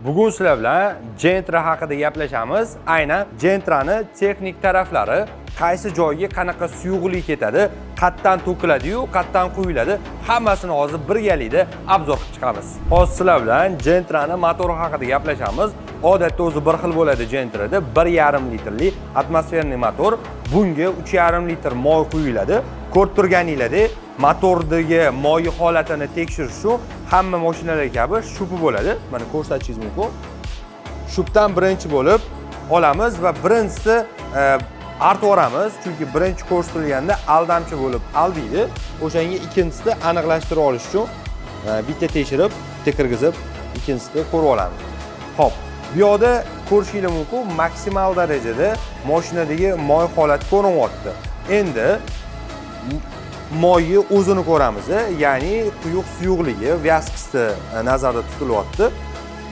Bugun sizlar bilan Gentra haqida gaplashamiz. Aynan Gentrani texnik taraflari, qaysi joyga qanaqa suyuqlik ketadi, qayerdan to'kiladi-yu, qayerdan quyiladi, hammasini hozir birgalikda obzor qilib chiqamiz. Hozir sizlar bilan Gentrani motori haqida gaplashamiz. Odatda o'zi bir xil bo'ladi Gentrada 1,5 litrli atmosferniy motor. Bunga 3,5 litr moy quyiladi. Ko'rib turganinglardek, motordagi moy holatini tekshirish uchun hamma mashinalar kabi shupi bo'ladi. Mana ko'rsatishingiz mumkin. Shubdan birinchi bo'lib olamiz va birinchisi artib olamiz, chunki birinchi ko'rsatilganda aldamchi bo'lib aldaydi. O'shanga ikkinchisida aniqlashtirib olish uchun bitta tekshirib, bitta kirgizib, ikkinchisida ko'rib olamiz. Xo'p, bu yerda ko'rishingiz mumkin, maksimal darajada mashinadagi moy holati ko'rinyapti. Endi moyni o'zini ko'ramiz, ya'ni quyuq suyuqligi, vyaskisi nazarda tutilyapti.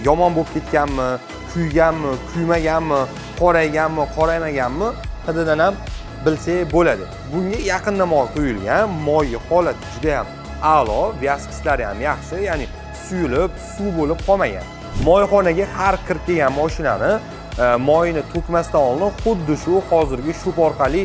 Yomon bo'lib ketganmi, kuyganmi, kuymaganmi, qorayganmi, qoraymaganmi, hididan ham bilsak bo'ladi. Bunga yaqinda moy quyilgan, moyni holati juda ham a'lo, vyaskislari ham yaxshi, ya'ni suyulib, suv bo'lib qolmagan. Moyxonaga har kirib kelgan mashinani moyni to'kmasdan oldin xuddi shu hozirgi shub orqali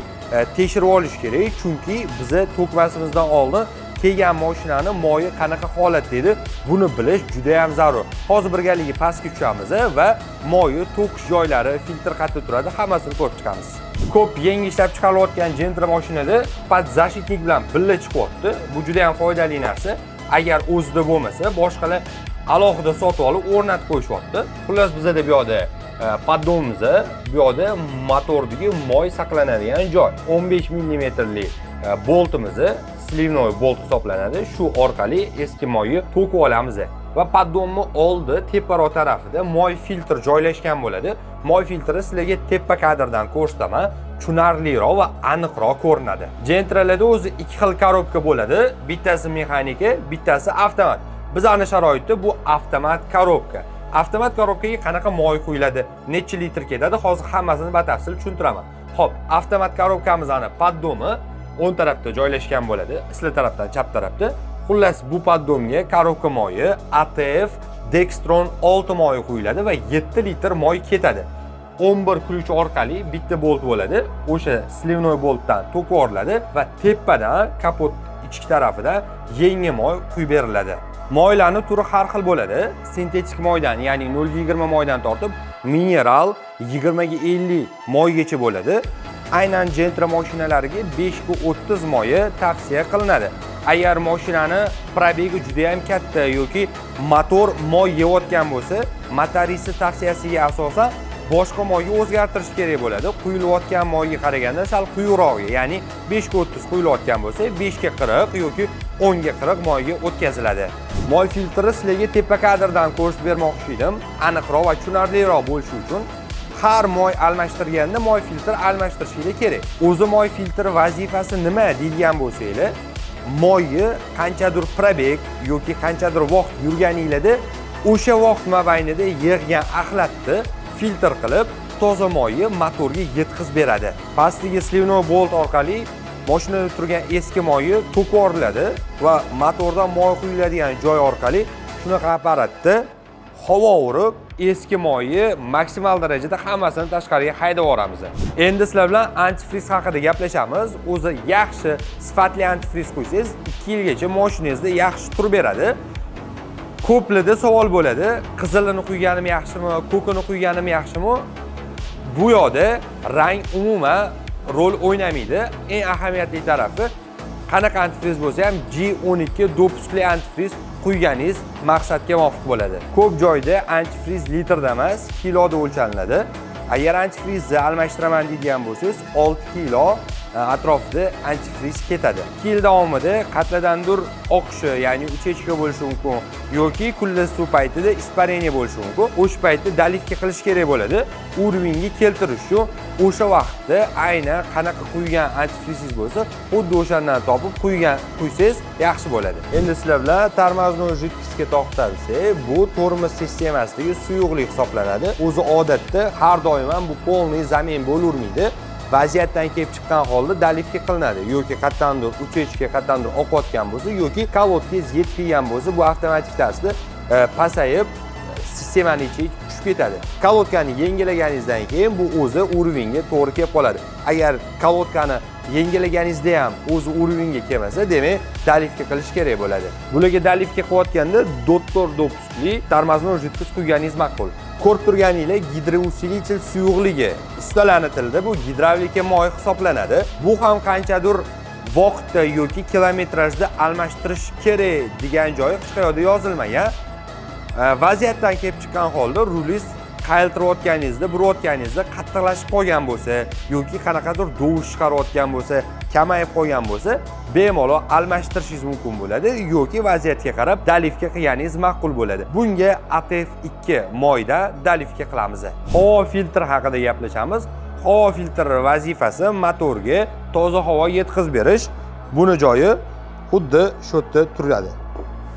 tekshirib olish kerak, chunki biz to'kmasimizdan oldin kelgan mashinani moyi qanaqa holatda edi, buni bilish juda ham zarur. Hozir birgalikda pastga tushamiz va moyni to'kish joylari, filtr qayerda turadi, hammasini ko'rib chiqamiz. Ko'p yangi ishlab chiqarilayotgan Gentra mashinada podzashitnik bilan birga chiqyapti. Bu juda ham foydali narsa. Agar o'zida bo'lmasa, boshqalar alohida sotib olib o'rnatib qo'yishyapti. Xullas bizda bu yerda poddomimiz, bu yerda motordagi moy saqlanadigan joy. 15 mmli boltimiz slivnoy bolt hisoblanadi. Shu orqali eski moyni to'kib olamiz. Va poddomni oldi teparoq tarafida moy filtr joylashgan bo'ladi. Moy filtri sizlarga tepa kadrdan ko'rsataman, tushunarliroq va aniqroq ko'rinadi. Gentralarda o'zi ikki xil korobka bo'ladi. Bittasi mexanika, bittasi avtomat. Bizning sharoitda bu avtomat korobka. Avtomat korobkaga qanaqa moy quyiladi, necha litr ketadi, hozir hammasini batafsil tushuntiraman. Xo'p, avtomat korobkamizning poddomi o'ng tarafda joylashgan bo'ladi, sizlar tarafdan chap tarafda. Xullas, bu poddomga korobka moyi ATF Dextron 6 moyi quyiladi va 7 litr moy ketadi. 11 ключ orqali bitta bolt bo'ladi. O'sha slivnoy boltdan to'kib yuboriladi va tepadan kapot ichki tarafida yangi moy quyib beriladi. Moylarning turi har xil bo'ladi. Sintetik moydan, ya'ni 0,20 moydan tortib, mineral 20 ga 50 moygacha bo'ladi. Aynan Gentra mashinalariga 5 ga 30 moyi tavsiya qilinadi. Agar mashinani probegi juda ham katta yoki motor moy yeyotgan bo'lsa, motorist tavsiyasiga asosan boshqa moyga o'zgartirish kerak bo'ladi. Quyilayotgan moyga qaraganda sal quyuqroq, ya'ni 5 ga 30 quyilayotgan bo'lsa, 5 ga 40 yoki 10 ga 40 moyga o'tkaziladi. Moy filtri sizlarga tepa kadrdan ko'rsatib bermoqchi edim, aniqroq va tushunarliroq bo'lishi uchun. Har moy almashtirganda moy filtr almashtirishingiz kerak. O'zi moy filtri vazifasi nima deydigan bo'lsangiz, moyni qanchadir probeg yoki qanchadir vaqt yurganingizda o'sha vaqt mobaynida yig'gan axlatni filtr qilib, toza moyni motorga yetkazib beradi. Pastdagi slivnoy bolt orqali mashinada turgan eski moyni to'kib yuboriladi va motordan moy quyiladigan joy orqali shunaqa apparatda havo urib, eski moyni maksimal darajada hammasini tashqariga haydab yuboramiz. Endi sizlar bilan antifriz haqida gaplashamiz. O'zi yaxshi, sifatli antifriz qo'ysangiz 2 yilgacha mashinangizda yaxshi turib beradi. Ko'plida savol bo'ladi, qizilini quyganim yaxshimi, ko'kini quyganim yaxshimi? Bu yerda rang umuman rol o'ynamaydi. Eng ahamiyatli tarafi, qanaqa antifriz bo'lsa ham G12 dopuskli antifriz quyganingiz maqsadga muvofiq bo'ladi. Ko'p joyda antifriz litrda emas, kiloda o'lchaniladi. Agar antifrizni almashtiraman deydigan bo'lsangiz, 6 kilo atrofida antifriz ketadi. 2 yil davomida qatladandir oqishi, ya'ni uchechka bo'lishi mumkin yoki kunlar suv paytida ispareniya bo'lishi mumkin. O'sha paytda dalivka qilish kerak bo'ladi. Urovingga keltirish uchun o'sha vaqtda aynan qanaqa quygan antifrizingiz bo'lsa, xuddi o'shandan topib quysangiz yaxshi bo'ladi. Endi sizlar bilan tormoznoy jidkostga to'xtalsak, bu tormoz sistemasidagi suyuqlik hisoblanadi. O'zi odatda har doim ham bu polniy zamin bo'lavermaydi. Vaziyatdan kelib chiqqan holda dalivka qilinadi yoki qattandir uchechka qattandir oqayotgan bo'lsa yoki kolodkangiz yetib kelgan bo'lsa, bu avtomatik tarzda pasayib sistemani ichiga tushib ketadi. Kalotkani yengilaganingizdan keyin bu o'zi urovingga to'g'ri kelib qoladi. Agar kalotkani yengilaganingizda ham o'zi urovingga kelmasa, demak, dalivka qilish kerak bo'ladi. Bularga dalivka qilayotganda doktor dopускli tormozной жидкость quyganingiz ma'qul. Ko'rib turganinglar gidrousilitel suyuqligi. Ustalarning tilida bu gidravlika moyi hisoblanadi. Bu ham qanchadir vaqtda yoki kilometrajda almashtirish kerak degan joyi hech qayerda yozilmagan. Vaziyatdan kelib chiqqan holda rulingiz qayiltirayotganingizda, burayotganingizda qattiqlashib qolgan bo'lsa yoki qanaqadir dovush chiqarayotgan bo'lsa, kamayib qolgan bo'lsa, bemalol almashtirishingiz mumkin bo'ladi yoki vaziyatga qarab dalivka qilganingiz ma'qul bo'ladi. Bunga ATF2 moyda dalivka qilamiz. Havo filtri haqida gaplashamiz. Havo filtri vazifasi motorga toza havo yetkazib berish. Buni joyi xuddi shu yerda turadi.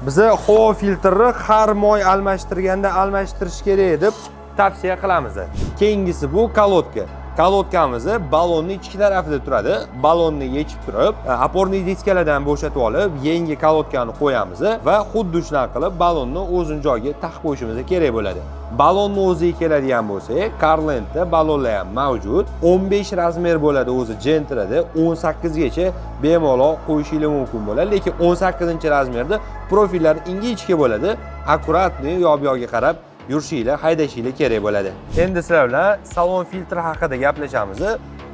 Biza havo filtrini har moy almashtirganda almashtirish kerak deb tavsiya qilamiz. Keyingisi bu kalotka. Kalotkamiz ballonning ichki tarafida turadi. Ballonni yechib turib, oporniy diskalardan bo'shatib olib, yangi kalotkani qo'yamiz va xuddi shunday qilib ballonni o'zini joyiga taqib qo'yishimiz kerak bo'ladi. Ballonni o'ziga keladigan bo'lsak, Carlentda ballonlar ham mavjud. 15 razmer bo'ladi o'zi Gentrada, 18 gacha bemalol qo'yishingiz mumkin bo'ladi, lekin 18-razmerda profillar ingichka bo'ladi. Akkuratni yo'q-yo'g'iga qarab yurishinglar, haydashinglar kerak bo'ladi. Endi sizlar bilan salon filtri haqida gaplashamiz.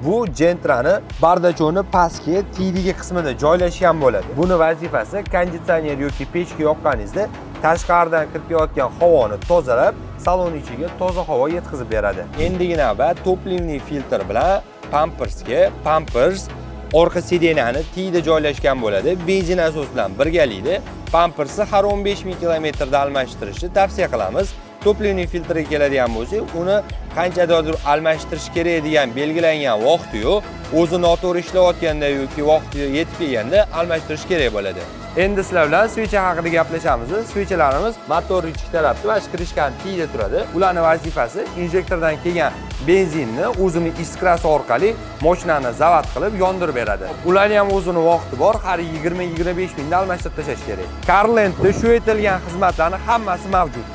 Bu Gentrani bardachoni pastki tiydiga qismida joylashgan bo'ladi. Buni vazifasi konditsioner yoki pechga yoqqaningizda tashqaridan kirib kelayotgan havoni tozalab, salon ichiga toza havo yetkazib beradi. Endigina navbat toplimli filtr bilan Pampers orqa sideniyani tiyda joylashgan bo'ladi. Benzin asos bilan birgalikda Pampersni har 15 ming kilometrda almashtirishni tavsiya qilamiz. Toplimli filtrga keladigan bo'lsak, uni qanchadir almashtirish kerak degan belgilangan vaqti yo'q. O'zi noto'g'ri ishlayotganda yoki vaqti yetib kelganda almashtirish kerak bo'ladi. Endi sizlar bilan svecha haqida gaplashamiz. Svechalarimiz motor ichki tarafda va krishkani tiyda turadi. Ularning vazifasi injektordan kelgan benzinni o'zining iskrasi orqali mashinani zavat qilib yondirib beradi. Ularning ham o'zining vaqti bor, har 20-25 mingda almashtirib tashlash kerak. Carlentda shu aytilgan xizmatlarning hammasi mavjud.